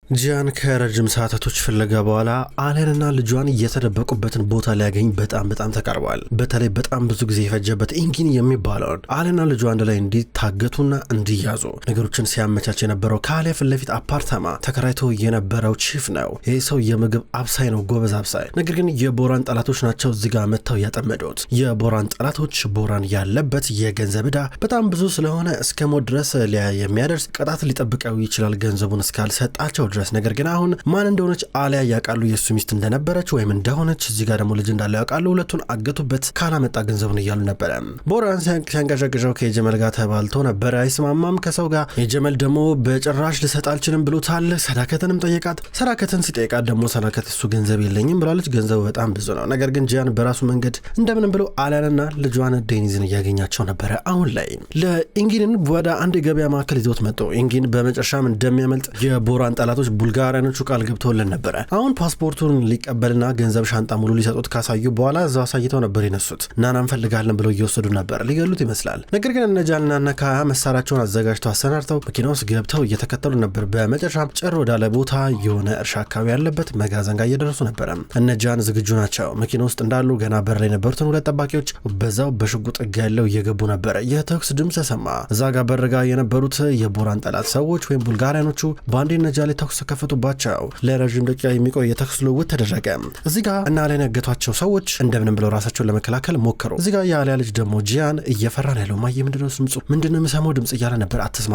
ጂያን ከረጅም ሰዓታቶች ፍለጋ በኋላ አሊያንና ልጇን እየተደበቁበትን ቦታ ሊያገኝ በጣም ተቃርቧል። በተለይ በጣም ብዙ ጊዜ የፈጀበት ኢንጊን የሚባለውን አሊያንና ልጇ አንድ ላይ እንዲታገቱና እንዲያዙ ነገሮችን ሲያመቻች የነበረው ከአሊያ ፊት ለፊት አፓርታማ ተከራይቶ የነበረው ቺፍ ነው። ይህ ሰው የምግብ አብሳይ ነው፣ ጎበዝ አብሳይ። ነገር ግን የቦራን ጠላቶች ናቸው እዚህ ጋር መጥተው ያጠመዱት። የቦራን ጠላቶች ቦራን ያለበት የገንዘብ ዕዳ በጣም ብዙ ስለሆነ እስከ ሞት ድረስ የሚያደርስ ቅጣት ሊጠብቀው ይችላል ገንዘቡን እስካልሰጣቸው ድረስ። ነገር ግን አሁን ማን እንደሆነች አሊያ ያውቃሉ፣ የሱ ሚስት እንደነበረች ወይም እንደሆነች። እዚህ ጋር ደግሞ ልጅ እንዳለው ያውቃሉ። ሁለቱን አገቱበት ካላመጣ ገንዘቡን እያሉ ነበረ። ቦራን ሲያንቀዠቅዠው ከጀመል ጋር ተባልቶ ነበረ፣ አይስማማም ከሰው ጋር። የጀመል ደግሞ በጭራሽ ልሰጥ አልችልም ብሎታል። ሰዳከትንም ጠየቃት። ሰዳከትን ሲጠይቃት ደግሞ ሰዳከት እሱ ገንዘብ የለኝም ብላለች። ገንዘቡ በጣም ብዙ ነው። ነገር ግን ጂያን በራሱ መንገድ እንደምንም ብሎ አሊያንና ልጇን ዴኒዝን እያገኛቸው ነበረ። አሁን ላይ ለኢንጊንን ወደ አንድ የገበያ ማዕከል ይዞት መጡ። ኢንጊን በመጨረሻም እንደሚያመልጥ የቦራን ጠላቶች ቡልጋሪያኖቹ ቃል ገብተውልን ነበረ። አሁን ፓስፖርቱን ሊቀበልና ገንዘብ ሻንጣ ሙሉ ሊሰጡት ካሳዩ በኋላ እዛው አሳይተው ነበር የነሱት። ናና እንፈልጋለን ብለው እየወሰዱ ነበር፣ ሊገሉት ይመስላል። ነገር ግን እነጃልና ነካያ መሳሪያቸውን አዘጋጅተው አሰናድተው መኪና ውስጥ ገብተው እየተከተሉ ነበር። በመጨረሻም ጭር ወዳለ ቦታ የሆነ እርሻ አካባቢ ያለበት መጋዘን ጋር እየደረሱ ነበረ። እነጃን ዝግጁ ናቸው። መኪና ውስጥ እንዳሉ ገና በር ላይ የነበሩትን ሁለት ጠባቂዎች በዛው በሽጉጥ ያለው እየገቡ ነበረ። የተኩስ ድምፅ ተሰማ። እዛ ጋር በር ጋር የነበሩት የቦራን ጠላት ሰዎች ወይም ቡልጋሪያኖቹ ባንዴ ነጃ ላይ ተኩስ ተከፈቱባቸው። ለረጅም ደቂቃ የሚቆይ የተኩስ ልውውጥ ተደረገ። እዚህ ጋር እና አሊያን ያገቷቸው ሰዎች እንደምንም ብለው ራሳቸውን ለመከላከል ሞከሩ። እዚህ ጋር የአሊያ ልጅ ደግሞ ጂያን እየፈራ ነው ያለው። ማየ ምንድነው ድምፁ? ምንድነው የምሰማው ድምፅ እያለ ነበር። አትስማ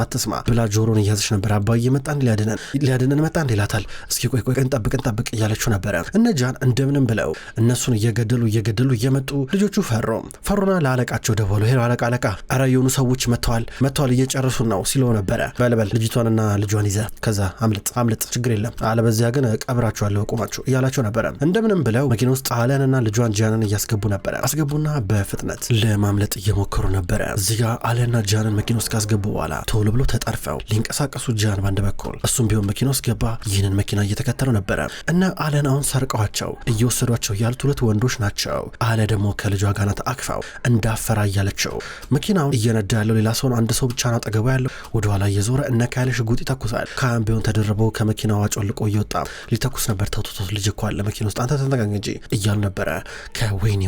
ብላ ጆሮን እያዘች ነበር። አባዬ መጣ እንዴ ሊያድነን መጣ እንዴ ይላታል። እስኪ ቆይ እንጠብቅ እያለችው ነበረ። እነ ጂያን እንደምንም ብለው እነሱን እየገደሉ እየመጡ ልጆቹ ፈሩና ለአለቃቸው ደወሉ። ሄሎ አለቃ፣ ኧረ የሆኑ ሰዎች መጥተዋል እየጨረሱ ነው ሲለው ነበረ። በልበል ልጅቷንና ልጇን ይዘ ከዛ አምልጥ ችግር የለም አለበዚያ ግን ቀብራቸዋለሁ ቆማችሁ እያላቸው ነበረ። እንደምንም ብለው መኪና ውስጥ አሊያንና ልጇን ጂያንን እያስገቡ ነበረ። አስገቡና በፍጥነት ለማምለጥ እየሞከሩ ነበረ። እዚህ ጋር አሊያንና ጂያንን መኪና ውስጥ ካስገቡ በኋላ ቶሎ ብሎ ተጠርፈው ሊንቀሳቀሱ ጂያን ባንድ በኩል እሱም ቢሆን መኪና ውስጥ ገባ። ይህንን መኪና እየተከተለው ነበረ እና አሊያን አሁን ሰርቀዋቸው እየወሰዷቸው ያሉት ሁለት ወንዶች ናቸው። አሊያ ደግሞ ከልጇ ጋር ናት አቅፋው እንዳፈራ እያለችው መኪናውን እየነዳ ያለው ሌላ ሰው፣ አንድ ሰው ብቻ ነው አጠገቡ ያለው። ወደኋላ እየዞረ እነ ካያለ ሽጉጥ ይተኩሳል። ካያም ቢሆን ተደርበው ከመኪናው ጮልቆ እየወጣ ሊተኩስ ነበር። ተውቶት ልጅ እኮ አለ መኪና ውስጥ አንተ ተንጠቃኝ እንጂ እያሉ ነበረ። ከወይኔ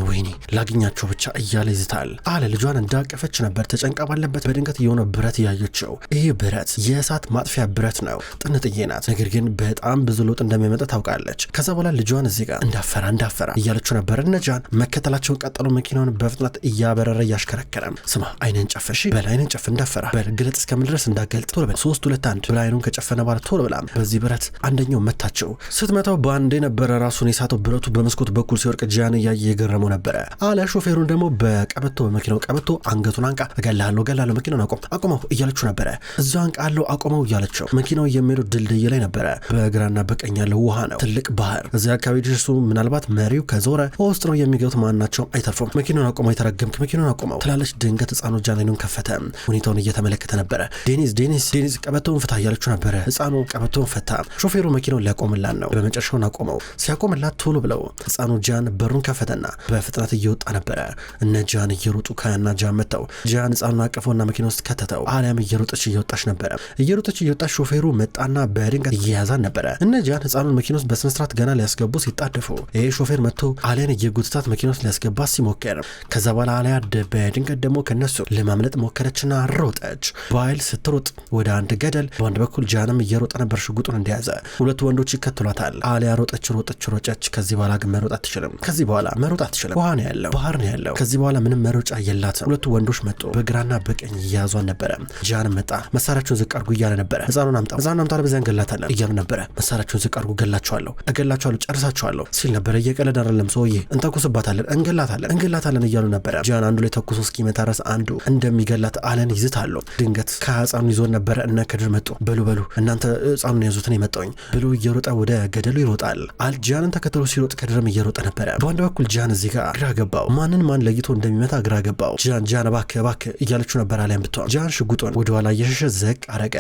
ላግኛቸው ብቻ እያለ ይዝታል። አለ ልጇን እንዳቀፈች ነበር ተጨንቃ ባለበት በድንገት የሆነ ብረት እያየችው። ይህ ብረት የእሳት ማጥፊያ ብረት ነው። ጥንጥዬ ናት። ነገር ግን በጣም ብዙ ለውጥ እንደሚያመጣ ታውቃለች። ከዛ በኋላ ልጇን እዚህ ጋር እንዳፈራ እያለችው ነበር። እነጃን መከተላቸውን ቀጠሉ። መኪናውን በፍጥነት እያበረረ እያሽከረከረ ስማ አይነን ጨፈሽ በል አይነን ጨፍ እንዳፈራ በል ግለጥ እስከምል ድረስ እንዳገልጥ ቶሎ በል 3 2 1 ብላ አይኑን ከጨፈነ በኋላ ቶሎ ብላ በዚህ ብረት አንደኛው መታቸው። ስትመታው በአንዴ ነበረ ራሱን የሳተው። ብረቱ በመስኮት በኩል ሲወርቅ ጂያን እያየ የገረመው ነበረ። አሊያ ሾፌሩን ደግሞ በመኪናው ቀበቶ አንገቱን አንቃ እገላለሁ መኪናውን አቆመው እያለችው ነበረ። እዛው አንቃለው አቆመው እያለችው። መኪናው የሚሄደው ድልድይ ላይ ነበረ። በግራና በቀኝ ያለው ውሃ ነው፣ ትልቅ ባህር። እዚያ አካባቢ ድርሱ ምናልባት መሪው ከዞረ ውስጥ ነው የሚገቡት። ማናቸውም አይተርፉም። መኪናውን አቆመው፣ የተረገምክ መኪናውን አቆመው ትላለች። ድንገት ህፃኑ ጃንኑን ከፈተ። ሁኔታውን እየተመለከተ ነበረ። ዴኒዝ ቀበቶውን ፍታ እያለችው ነበረ። ህፃኑ ቀበቶውን ፈታ። ሾፌሩ መኪናውን ሊያቆምላን ነው። በመጨረሻውን አቆመው። ሲያቆምላት ቶሎ ብለው ህፃኑ ጂያን በሩን ከፈተና በፍጥነት እየወጣ ነበረ። እነ ጂያን እየሮጡ ካያና ጂያን መጣው። ጂያን ህፃኑን አቀፈውና መኪና ውስጥ ከተተው። አሊያም እየሮጠች እየወጣች ነበረ። ሾፌሩ መጣና በድንገት እየያዛን ነበረ። እነ ጂያን ህፃኑን መኪና ውስጥ በስነስርዓት ገና ሊያስገቡ ሲጣደፉ ይሄ ሾፌር መጥቶ አሊያን እየጎተታት መኪና ውስጥ ሊያስገባ ሲሞክር፣ ከዛ በኋላ አሊያ በድንገት ደግሞ ከነሱ ለማምለጥ ሞከረችና ሮጠች። በኃይል ስትሮጥ ወደ አንድ ገደል፣ በአንድ በኩል ጂያንም እየሮጠ ነበር ሽጉጡን እንደያዘ። ሁለቱ ወንዶች ይከተሏታል። አሊያ ሮጠች። ከዚህ በኋላ ግን መሮጥ አትችልም። ባህር ነው ያለው። ከዚህ በኋላ ምንም መሮጫ የላትም። ሁለቱ ወንዶች መጡ። በግራና በቀኝ እያያዟን ነበረ። ጂያንም መጣ። መሳሪያቸውን ዝቅ አድርጉ እያለ ነበረ። ህፃኑን አምጣ በዚያ እንገላታለን እያሉ ነበረ። መሳሪያቸውን ዝቅ አድርጉ፣ እገላቸዋለሁ፣ ጨርሳቸዋለሁ ሲል ነበረ። እየቀለድ አይደለም ሰውዬ፣ እንተኩስባታለን፣ እንገላታለን እያሉ ነበረ። ጂያን አንዱ ላይ ተኩሶ እስኪመታ ድረስ አንዱ እንደሚገላት አሊያን ይዝታሉ። ድንገት ከህፃኑ ይዞን ነበረ። እነ ከድር መጡ። በሉ እናንተ ህፃኑን ያዙትን የመጣውኝ ብሎ እየሮጠ ወደ ገደሉ ይሮጣል። ጂያንን ተከትሎ ሲሮጥ ከድርም እየሮጠ ነበረ። በአንድ በኩል ጂያን እዚህ ጋር ግራ ገባው። ማን ለይቶ እንደሚመታ ግራ ገባው። ጂያን እባክህ እያለችው ነበር። አሊያን ብትሆን ጂያን ሽጉጡን ወደኋላ እየሸሸ ዘቅ አረገ።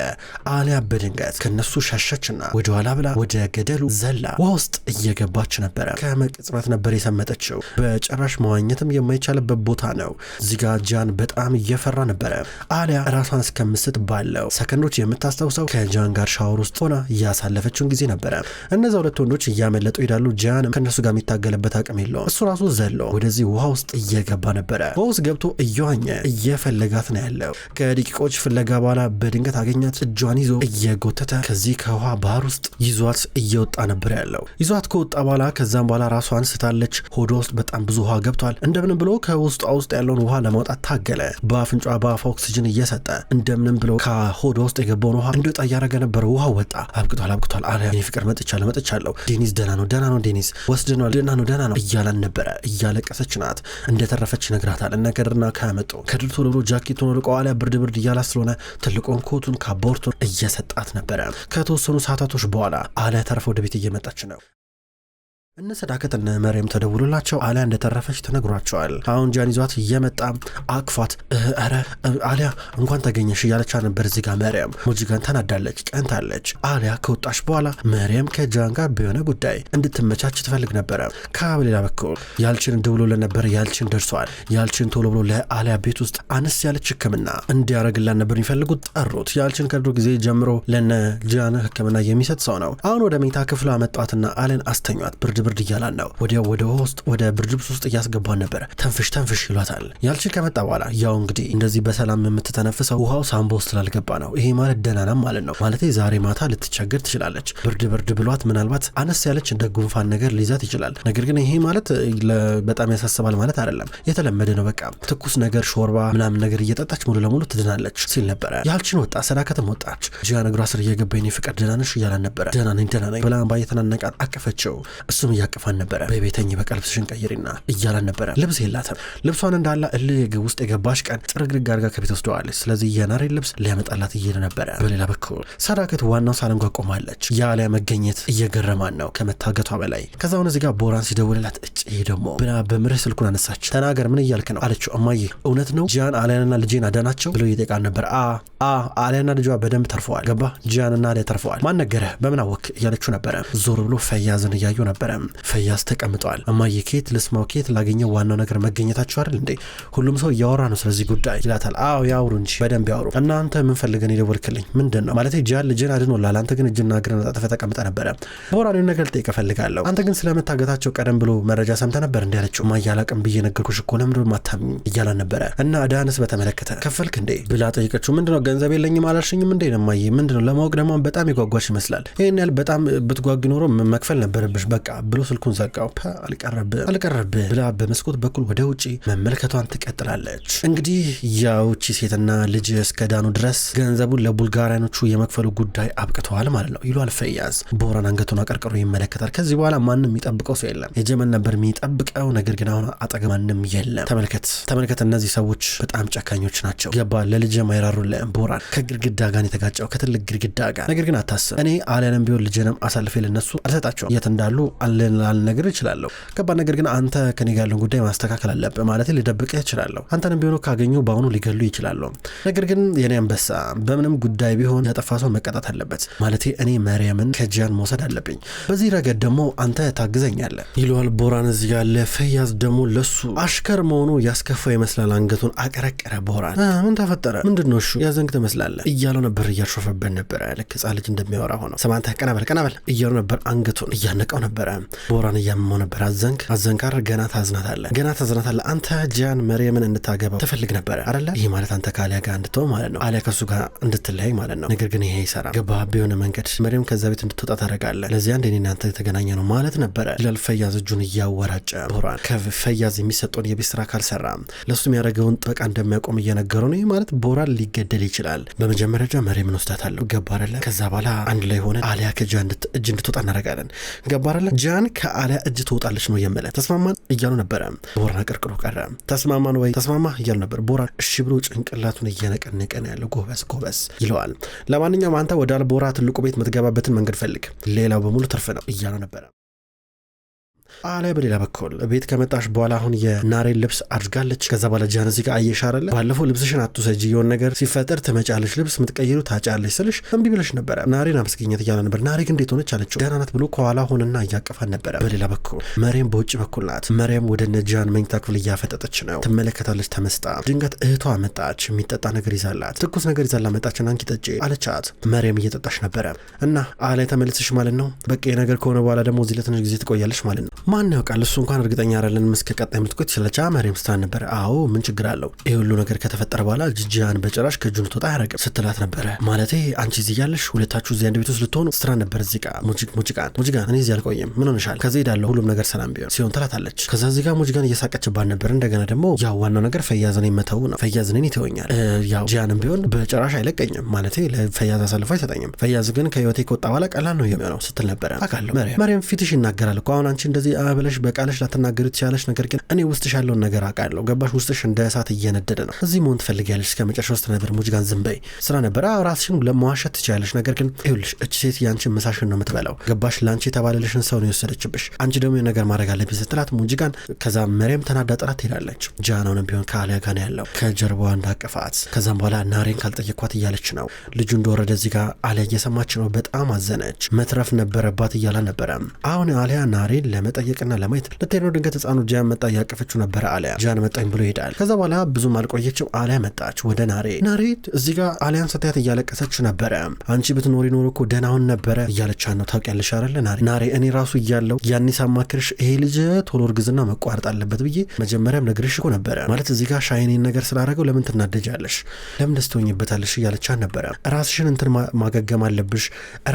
አሊያ በድንገት ከነሱ ሸሸችና ወደኋላ ብላ ወደ ገደሉ ዘላ ውሃ ውስጥ እየገባች ነበረ። ከመቅጽበት ነበር የሰመጠችው። በጭራሽ መዋኘትም የማይቻልበት ቦታ ነው። እዚህ ጋር ጂያን በጣም እየፈራ ነበረ። አሊያ ራሷን እስከምስት ባለው ሰከንዶች የምታስታውሰው ከጂያን ጋር ሻወር ውስጥ ሆና ሆና ያሳለፈችውን ጊዜ ነበረ። እነዛ ሁለት ወንዶች እያመለጡ ይሄዳሉ። ጂያንም ከነሱ ጋር የሚታገልበት አቅም የለውም። እሱ ራሱ ዘሎ ወደዚህ ውሃ ውስጥ እየገባ ነበረ። ውሃ ውስጥ ገብቶ እየዋኘ እየፈለጋት ነው ያለው። ከደቂቃዎች ፍለጋ በኋላ በድንገት አገኛት። እጇን ይዞ እየጎተተ ከዚህ ከውሃ ባህር ውስጥ ይዟት እየወጣ ነበር ያለው። ይዟት ከወጣ በኋላ ከዛም በኋላ ራሷን ስታለች። ሆዷ ውስጥ በጣም ብዙ ውሃ ገብቷል። እንደምንም ብሎ ከውስጧ ውስጥ ያለውን ውሃ ለማውጣት ታገለ። በአፍንጫ በአፏ ኦክሲጅን እየሰጠ እንደምንም ብሎ ከሆዷ ውስጥ የገባውን ውሃ እንዲወጣ እያደረገ ነበር። ውሃ ወጣ። አብቅቷል አለ። እኔ ፍቅር መጥቻለሁ። ዴኒስ ደህና ነው ዴኒስ ወስደናል፣ ደህና ነው እያላን ነበረ። እያለቀሰች ናት። እንደተረፈች ይነግራታል። እነ ከድርና ከመጡ ከድር ቶሎ ብሎ ጃኬቱን ወልቆ አለ። ብርድ እያላ ስለሆነ ትልቁን ኮቱን ካቦርቱን እየሰጣት ነበረ። ከተወሰኑ ሰዓታቶች በኋላ አለ ተርፈ ወደ ቤት እየመጣች ነው። እነ ሰዳከት እነ መርየም ተደውሎላቸው አሊያ እንደተረፈች ተነግሯቸዋል። አሁን ጃን ይዟት እየመጣ አቅፏት አረ አሊያ እንኳን ተገኘሽ እያለች ነበር። እዚህ ጋር መርየም ሙጂጋን ተናዳለች፣ ቀንታለች። አሊያ ከወጣች በኋላ መርየም ከጃን ጋር በሆነ ጉዳይ እንድትመቻች ትፈልግ ነበረ። በሌላ በኩል ያልችን ደውሎለን ነበር። ያልችን ደርሷል። ያልችን ቶሎ ብሎ ለአሊያ ቤት ውስጥ አነስ ያለች ሕክምና እንዲያረግላን ነበር የሚፈልጉት። ጠሩት። ያልችን ከድሮ ጊዜ ጀምሮ ለነ ጃን ሕክምና የሚሰጥ ሰው ነው። አሁን ወደ መኝታ ክፍሏ አመጧትና አሊያን አስተኟት። ብርድ እያላን ነው። ወዲያው ወደ ውስጥ ወደ ብርድ ልብስ ውስጥ እያስገባን ነበር። ተንፍሽ ይሏታል። ያልችን ከመጣ በኋላ ያው እንግዲህ እንደዚህ በሰላም የምትተነፍሰው ውሃው ሳምቦ ውስጥ ስላልገባ ነው። ይሄ ማለት ደህና ማለት ነው። ማለት ዛሬ ማታ ልትቸገር ትችላለች። ብርድ ብሏት ምናልባት አነስ ያለች እንደ ጉንፋን ነገር ሊይዛት ይችላል። ነገር ግን ይሄ ማለት በጣም ያሳስባል ማለት አይደለም። የተለመደ ነው። በቃ ትኩስ ነገር ሾርባ ምናምን ነገር እየጠጣች ሙሉ ለሙሉ ትድናለች ሲል ነበረ። ያልችን ወጣ። ሰዳከትም ወጣች። ጂያን እግሯ ስር እየገባኝ ፍቅር ደህና ነሽ እያላን ነበረ። ደህና ነኝ ብላ ባየተናነቃት አቀፈችው። እሱም እያቀፋን ነበረ። በቤተኝ በቀልብስሽን ቀይሪና እያላን ነበረ። ልብስ የላትም። ልብሷን እንዳላ ውስጥ የገባሽ ቀን ጥርግርግ አድርጋ ከቤት ወስደዋለች። ስለዚህ የናሬ ልብስ ሊያመጣላት እየሄደ ነበረ። በሌላ በኩል ሰዳከት ዋናው ሳሎን ጋር ቆማለች። የአሊያ መገኘት እየገረማን ነው ከመታገቷ በላይ። ከዛ አሁን እዚህ ጋር ቦራን ሲደውልላት ይሄ ደግሞ ብላ በምርህ ስልኩን አነሳች። ተናገር ምን እያልክ ነው አለችው። እማዬ እውነት ነው ጂያን አሊያንና ልጄን አዳናቸው ብሎ እየጠየቃን ነበር። አሊያና ልጇ በደንብ ተርፈዋል። ገባ ጂያንና አሊያ ተርፈዋል። ማን ነገረህ በምን አወክ እያለችው ነበረ። ዞር ብሎ ፈያዝን እያዩ ነበረ። ፈያዝ ተቀምጧል። እማዬ ኬት ልስማው ኬት ላገኘው ዋናው ነገር መገኘታችሁ አይደል እንዴ? ሁሉም ሰው እያወራ ነው ስለዚህ ጉዳይ ይላታል። አዎ ያወሩ እንጂ በደንብ ያወሩ። እናንተ ምን ፈልገን የደወልክልኝ ምንድን ነው? ማለት ጂያን ልጅን አድኖላል። አንተ ግን እጅና እግርን አጣጥፈህ ተቀምጠ ነበረ። ቦራን ነገር ልጠይቅ እፈልጋለሁ። አንተ ግን ስለመታገታቸው ቀደም ብሎ መረጃ ሰምተ ነበር እንዴ አለችው። እማዬ አላቅም ብዬ ነገርኩሽ እኮ ለምንድን ማታምኝ እያላን ነበረ። እና ዳንስ በተመለከተ ከፈልክ እንዴ ብላ ጠይቀችው። ምንድነው ገንዘብ የለኝም አላልሽኝም እንዴ? እማዬ ምንድነው? ለማወቅ ደግሞ በጣም ይጓጓሽ ይመስላል። ይሄን ያህል በጣም ብትጓጉ ኖሮ መክፈል ነበረብሽ በቃ ብሎ ስልኩን ዘጋው። አልቀረብህ ብላ በመስኮት በኩል ወደ ውጪ መመልከቷን ትቀጥላለች። እንግዲህ ያውቺ ሴትና ልጅ እስከ ዳኑ ድረስ ገንዘቡን ለቡልጋሪያኖቹ የመክፈሉ ጉዳይ አብቅተዋል ማለት ነው ይሏል ፈያዝ። ቦራን አንገቱን አቀርቅሮ ይመለከታል። ከዚህ በኋላ ማንም የሚጠብቀው ሰው የለም። የጀመን ነበር የሚጠብቀው፣ ነገር ግን አሁን አጠገብ ማንም የለም። ተመልከት እነዚህ ሰዎች በጣም ጨካኞች ናቸው። ገባ ለልጅ ማይራሩልህ ቦራን ከግድግዳ ጋር የተጋጨው ከትልቅ ግድግዳ ጋር። ነገር ግን አታስብ፣ እኔ አሊያንም ቢሆን ልጅንም አሳልፌ ለነሱ አልሰጣቸውም። የት እንዳሉ አልነግር እችላለሁ። ገባ ነገር ግን አንተ ከኔ ጋር ያለውን ጉዳይ ማስተካከል አለብህ። ማለት ልደብቅህ እችላለሁ። አንተንም ቢሆን ካገኙ በአሁኑ ሊገሉ ይችላሉ። ነገር ግን የኔ አንበሳ በምንም ጉዳይ ቢሆን ያጠፋ ሰው መቀጣት አለበት። ማለት እኔ መርየምን ከጂያን መውሰድ አለብኝ። በዚህ ረገድ ደግሞ አንተ ታግዘኛለህ ይለዋል ቦራን። እዚህ ጋር ለፈያዝ ደግሞ ለሱ አሽከር መሆኑ ያስከፋ ይመስላል። አንገቱን አቀረቀረ ቦራን። ምን ተፈጠረ? ምንድነው እሹ ያዘንክ ትመስላለህ እያለው ነበር። እያሾፈበት ነበረ ልክ ሕፃን ልጅ እንደሚያወራ ሆኖ። ሰማንተ ቀናበል እያሉ ነበር። አንገቱን እያነቀው ነበረ። ቦራን እያመመው ነበር። አዘንካር ገና ታዝናታለህ አንተ ጂያን መርየምን እንድታገባው ትፈልግ ነበር አይደለ? ይህ ማለት አንተ ከአሊያ ጋር እንድትሆን ማለት ነው። አሊያ ከሱ ጋር እንድትለያይ ማለት ነው። ነገር ግን ይሄ ይሰራ ገባ ቢሆነ መንገድ መርየም ከዛ ቤት እንድትወጣ ታደርጋለህ። ለዚህ አንድ እኔና አንተ የተገናኘ ነው ማለት ነበረ ይላል ፈያዝ እጁን እያወራጨ። ቦራን ከፈያዝ የሚሰጠውን የቤት ስራ ካልሰራ ለሱ የሚያደርገውን ጥበቃ እንደሚያቆም እየነገረው ነው። ይህ ማለት ቦራን ሊገደል ይችላል። በመጀመሪያ ደረጃ መርየምን ወስዳታለሁ ገባ አይደለ? ከዛ በኋላ አንድ ላይ ሆነ አሊያ ከጂያን እጅ እንድትወጣ እናደርጋለን ገባ አይደለ? ጂያን ከአሊያ እጅ ትወጣለች ነው የምልህ። ተስማማን እያሉ ነበረ። ቦራን አቀርቅሮ ቀረ። ተስማማን ወይ ተስማማ እያሉ ነበር። ቦራን እሺ ብሎ ጭንቅላቱን እየነቀነቀ ነው ያለው። ጎበዝ ይለዋል። ለማንኛውም አንተ ወደ አልቦራ ትልቁ ቤት የምትገባበትን መንገድ ፈልግ፣ ሌላው በሙሉ ትርፍ ነው እያሉ ነበረ። አሊያ በሌላ በኩል ቤት ከመጣሽ በኋላ አሁን የናሬን ልብስ አድርጋለች። ከዛ በኋላ ጃን እዚህ ጋር አየሻረለ ባለፈው ልብስሽን አትውሰጂ የሆነ ነገር ሲፈጠር ትመጫለሽ ልብስ ምትቀይሩ ታጫለሽ ስልሽ እምቢ ብለሽ ነበረ። ናሬን አመስገኘት እያለ ነበር። ናሬ ግን እንዴት ሆነች አለችው። ደህና ናት ብሎ ከኋላ ሆነና እያቀፋን ነበረ። በሌላ በኩል መሪም በውጭ በኩል ናት። መሪም ወደ ጃን መኝታ ክፍል እያፈጠጠች ነው። ትመለከታለች ተመስጣ። ድንገት እህቷ መጣች። የሚጠጣ ነገር ይዛላት ትኩስ ነገር ይዛላ መጣችና አንቺ ጠጪ አለቻት። መሪም እየጠጣች ነበረ እና አሊያ ተመልሰሽ ማለት ነው በቃ ነገር ከሆነ በኋላ ደግሞ እዚህ ለትንሽ ጊዜ ትቆያለሽ ማለት ነው። ማን ያውቃል እሱ እንኳን እርግጠኛ አይደለንም እስከ ቀጣይ የምትቆይ ትችላለች። መሪም ስታን ነበር። አዎ ምን ችግር አለው ይሄ ሁሉ ነገር ከተፈጠረ በኋላ ጂጂያን በጭራሽ ከእጁን ትወጣ አያረግም ስትላት ነበረ። ማለቴ አንቺ እዚህ ያለሽ ሁለታችሁ እዚህ አንድ ቤት ውስጥ ልትሆኑ ስትራ ነበር። እዚህ ጋር ሙጂጋን እኔ እዚህ አልቆይም ምን ሆነሻል ከዚህ ሄዳለሁ ሁሉም ነገር ሰላም ቢሆን ሲሆን ትላታለች። ከዛ እዚህ ጋር ሙጂጋን እየሳቀችባት ነበር። እንደገና ደግሞ ያው ዋናው ነገር ፈያዝን መተው ነው። ፈያዝን ይተወኛል ያው ጂያንም ቢሆን በጭራሽ አይለቀኝም ማለቴ ለፈያዝ አሳልፎ አይሰጠኝም። ፈያዝ ግን ከህይወቴ ከወጣ በኋላ ቀላል ነው የሚሆነው ስትል ነበረ። አውቃለሁ መሪም ፊትሽ ይናገራል እኮ አሁን አንቺ እንደዚህ ብለሽ በቃለሽ ላትናገሪ ትችላለሽ፣ ነገር ግን እኔ ውስጥሽ ያለውን ነገር አውቃለሁ ገባሽ ውስጥሽ እንደ እሳት እየነደደ ነው። እዚህ መሆን ትፈልጊያለሽ እስከ መጨረሻው ስትል ነበር። ሙጂጋን ዝም በይ ስራ ነበር ራስሽን ለመዋሸት ትችላለሽ፣ ነገር ግን ይኸውልሽ እቺ ሴት ያንቺን ምሳሽን ነው የምትበላው ገባሽ ለአንቺ የተባለልሽን ሰው ነው የወሰደችብሽ አንቺ ደግሞ ነገር ማድረግ አለብሽ ስትላት ሙጂጋን ከዛ መሪም ተናዳ ጥራት ትሄዳለች። ጃናውንም ቢሆን ከአሊያ ጋር ነው ያለው ከጀርባዋ እንዳቀፋት። ከዛም በኋላ ናሬን ካልጠየኳት እያለች ነው። ልጁ እንደወረደ እዚህ ጋር አሊያ እየሰማች ነው። በጣም አዘነች። መትረፍ ነበረባት እያላ ነበረ። አሁን አሊያ ናሬን ለመጠየቅና ለማየት ልትሄድ ነው። ድንገት ህፃኑ ጃን መጣ። እያቀፈችው ነበረ። አሊያ ጃን መጣኝ ብሎ ይሄዳል። ከዛ በኋላ ብዙም አልቆየችም። አሊያ መጣች ወደ ናሬ እዚህ ጋር አሊያን ስታያት እያለቀሰች ነበረ። አንቺ ብትኖሪ ኖሮ እኮ ደህናውን ነበረ እያለች ነው። ታውቂያለሽ አይደለ ናሬ እኔ ራሱ እያለው ያኔ ሳማክርሽ ይሄ ልጅ ቶሎ እርግዝና መቋረጥ አለበት ብዬ መጀመሪያም ነግርሽ እኮ ነበረ። ማለት እዚህ ጋር ሻይኔን ነገር ስላደረገው ለምን ትናደጃለሽ? ለምን ደስ ትሆኝበታለሽ? እያለች ነበረ። ራስሽን እንትን ማገገም አለብሽ፣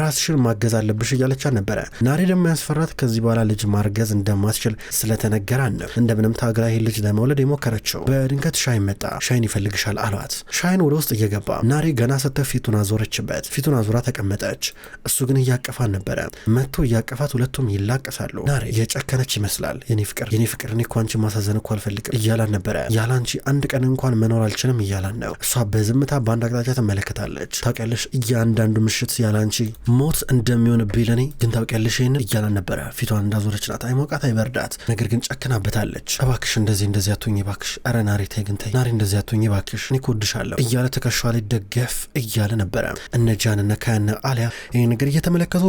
ራስሽን ማገዝ አለብሽ እያለች ነበረ። ናሬ ደግሞ ያስፈራት ከዚህ በኋላ ልጅ ማርገዝ እንደማትችል ስለተነገራን ነው እንደምንም ታግላ ይሄ ልጅ ለመውለድ የሞከረችው። በድንገት ሻይን መጣ። ሻይን ይፈልግሻል አሏት። ሻይን ወደ ውስጥ እየገባ ናሬ ገና ስተፍ ፊቱን አዞረችበት። ፊቱን አዞራ ተቀመጠች። እሱ ግን እያቀፋን ነበረ። መጥቶ እያቀፋት ሁለቱም ይላቀሳሉ። ናሬ የጨከነች ይመስላል። የኔ ፍቅር እኔ እኮ አንቺ ማሳዘን እኮ አልፈልግም እያላን ነበረ። ያላንቺ አንድ ቀን እንኳን መኖር አልችልም እያላን ነው። እሷ በዝምታ በአንድ አቅጣጫ ትመለከታለች። ታውቂያለሽ እያንዳንዱ ምሽት ያላንቺ ሞት እንደሚሆንብኝ ለኔ ግን ታውቂያለሽ ይሄንን እያላን ነበረ። ፊቷን እንዳዞረች ናት። አይሞቃት አይበርዳት፣ ነገር ግን ጨክናበታለች። እባክሽ እንደዚህ አትሁኝ እባክሽ፣ ኧረ ናሬ ተይ ግን ተይ ናሬ እንደዚህ አትሁኝ እባክሽ እኔ እኮ እወድሻለሁ እያለ ትከሻ ላይ ደገፍ እያለ ነበረ። እነ ጃን እነ ካያና አሊያ ይሄ ነገር እየተመለከቱ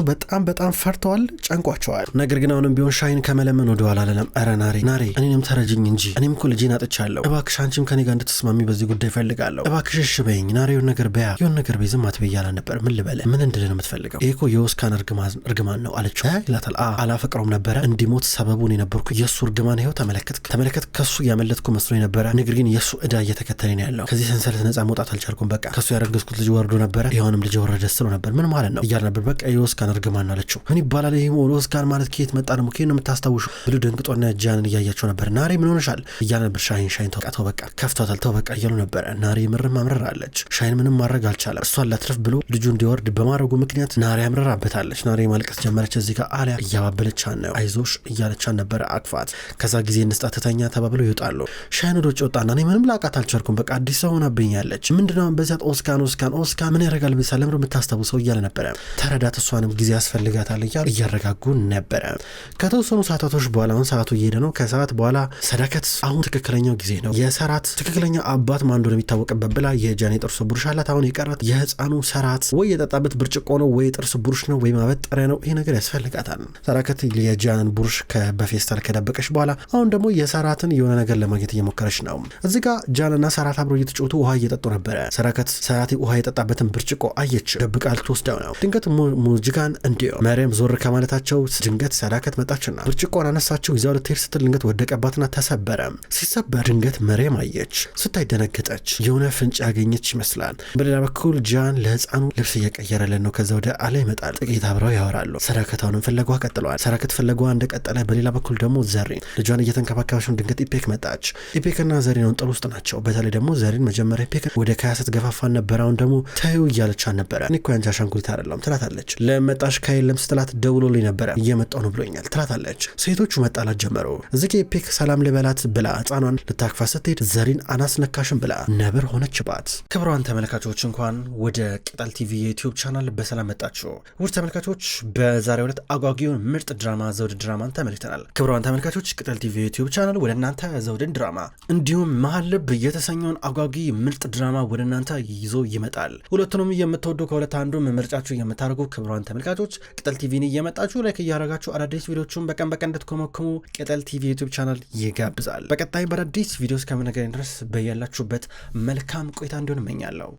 በጣም ፈርተዋል፣ ጨንቋቸዋል። ነገር ግን አሁንም ቢሆን ሻይን ከመለመን ወደ ኋላ አላለም። ኧረ ናሬ እኔንም ተረጅኝ እንጂ እኔም እኮ ልጄን አጥቻለሁ። እባክሽ አንቺም ከኔ ጋር እንድትስማሚ በዚህ ጉዳይ ፈልጋለሁ። እባክሽ እሺ በይኝ ናሬ፣ የሆነ ነገር በይ ዝም አትበይ እያለ ነበር። ምን ልበለ ምን እንድል ነው የምትፈልገው? ይሄ እኮ የኦስካን እርግማን ነው አለችው። ይላታል። አላፈቅረውም ነበረ እንዲሞት ሰበቡን የነበርኩ የእሱ እርግማን ይኸው ተመለከት ከሱ ያመለጥኩ መስሎ ነበረ፣ ነገር ግን የእሱ ዕዳ እየተከተለኝ ነው ያለው። ከዚህ ሰንሰለት ነፃ መውጣት አልቻልኩም። በቃ ከሱ ያረገዝኩት ልጅ ወርዶ ነበረ ይኸውንም ልጅ ወረደ ስሎ ነበር። ምን ማለት ነው እያለ ነበር። በቃ የኦስካን እርግማን ነው አለችው። ምን ይባላል ይሄ ኦስካን ማለት ከየት መጣ ደግሞ ከየት ነው የምታስታውሹ ብሎ ደንግጦና ጃንን እያያቸው ነበር። ናሬ ምን ሆነሻል እያለ ነበር። ሻይን ተው በቃ ከፍቷታል ተው በቃ እያሉ ነበረ። ናሬ ምርም አምረራለች። ሻይን ምንም ማድረግ አልቻለም። እሷን ላትረፍ ብሎ ልጁ እንዲወርድ በማድረጉ ምክንያት ናሬ አምረራበታለች። ናሬ ማልቀስ ጀመረች። እዚህ ጋር አሊያ እያባበለቻን ነው። አይዞሽ እያለቻን ነበረ አቅፋት። ከዛ ጊዜ እንስጣተተኛ ተባብለው ይወጣሉ። ሻይን ወደ ውጭ ወጣና እኔ ምንም ላቃት አልቻልኩም በቃ አዲስ ሰው ሆናብኛለች። ምንድነው በዚያት ኦስካን ምን ያደርጋል ብሳለ ምሮ የምታስታውሰው እያለ ነበረ። ተረዳት እሷንም ጊዜ ያስፈልጋታል እያሉ እያረጋጉ ነበረ። ከተወሰኑ ሰዓታቶች በኋላ አሁን ሰዓቱ እየሄደ ነው። ከሰዓት በኋላ ሰዳከት አሁን ትክክለኛው ጊዜ ነው የሰራት ትክክለኛ አባት ማን እንደሆነ የሚታወቅበት ብላ የጃን የጥርስ ብሩሽ አላት። አሁን የቀራት የህፃኑ ሰራት ወይ የጠጣበት ብርጭቆ ነው ወይ ጥርስ ብሩሽ ነው ወይ ማበጠሪያ ነው። ይሄ ነገር ያስፈልጋታል። ሰዳከት የጃን ብሩሽ በፌስታል ከደበቀች በኋላ አሁን ደግሞ የሰራትን የሆነ ነገር ለማግኘት እየሞከረች ነው። እዚህ ጋር ጃንና ሰራት አብሮ እየተጫወቱ ውሃ እየጠጡ ነበረ። ሰራት ውሃ የጠጣበትን ብርጭቆ አየች። ደብቃ ልትወስደው ነው። ድንገት ሙጂጋን እንዲሁ መሪም ዞር ከማለታቸው ድንገት ሰዳከት መጣችና ብርጭቆን አነሳቸው። ይዛው ልትሄድ ስትል ድንገት ወደቀባትና ተሰበረ። ሲሰበር ድንገት መሪም አየች። ስታይ ደነገጠች። የሆነ ፍንጭ ያገኘች ይመስላል። በሌላ በኩል ጃን ለህፃኑ ልብስ እየቀየረለን ነው። ከዛ ወደ አለ ይመጣል። ጥቂት አብረው ያወራሉ። ሰዳከታውንም ፍለጓ ቀጥለዋል። ሰዳከት ፍለጓ እንደቀጠለ በሌላ በኩል ደግሞ ዘሪን ልጇን እየተንከባከበችው ድንገት ኢፔክ መጣች። ኢፔክና ዘሪን ጥሩ ውስጥ ናቸው። በተለይ ደግሞ ዘሪን መጀመሪያ ኢፔክን ወደ ካያሰት ገፋፋን ነበር። አሁን ደግሞ ታዩ እያለቻን ነበረ። እኔ እኮ ያንቺ አሻንጉሊት አይደለም ትላታለች። ለመጣሽ ከየለም ስትላት ደውሎልኝ ነበረ እየመጣው ነው ብሎኛል ትላታለች። ሴቶቹ መጣላት ጀመሩ። እዚህ ኢፔክ ሰላም ልበላት ብላ ህፃኗን ልታክፋ ስትሄድ ዘሪን አናስነካሽም ብላ ነብር ሆነችባት። ክብሯን ተመልካቾች እንኳን ወደ ቅጠል ቲቪ የዩቲዩብ ቻናል በሰላም መጣችሁ። ውድ ተመልካቾች በዛሬው ዕለት አጓጊውን ምርጥ ድራማ ዘውድ ድራማ ድራማን ተመልክተናል። ክቡራን ተመልካቾች ቅጠል ቲቪ ዩቲዩብ ቻናል ወደ እናንተ ዘውድን ድራማ እንዲሁም መሀል ልብ የተሰኘውን አጓጊ ምርጥ ድራማ ወደ እናንተ ይዞ ይመጣል። ሁለቱንም የምትወዱ ከሁለት አንዱ ምርጫችሁ የምታደርጉ ክቡራን ተመልካቾች ቅጠል ቲቪን እየመጣችሁ ላይክ እያደረጋችሁ አዳዲስ ቪዲዮቹን በቀን እንድትኮመክሙ ቅጠል ቲቪ ዩቲዩብ ቻናል ይጋብዛል። በቀጣይ በአዳዲስ ቪዲዮ እስከምንገናኝ ድረስ በያላችሁበት መልካም ቆይታ እንዲሆን እመኛለሁ።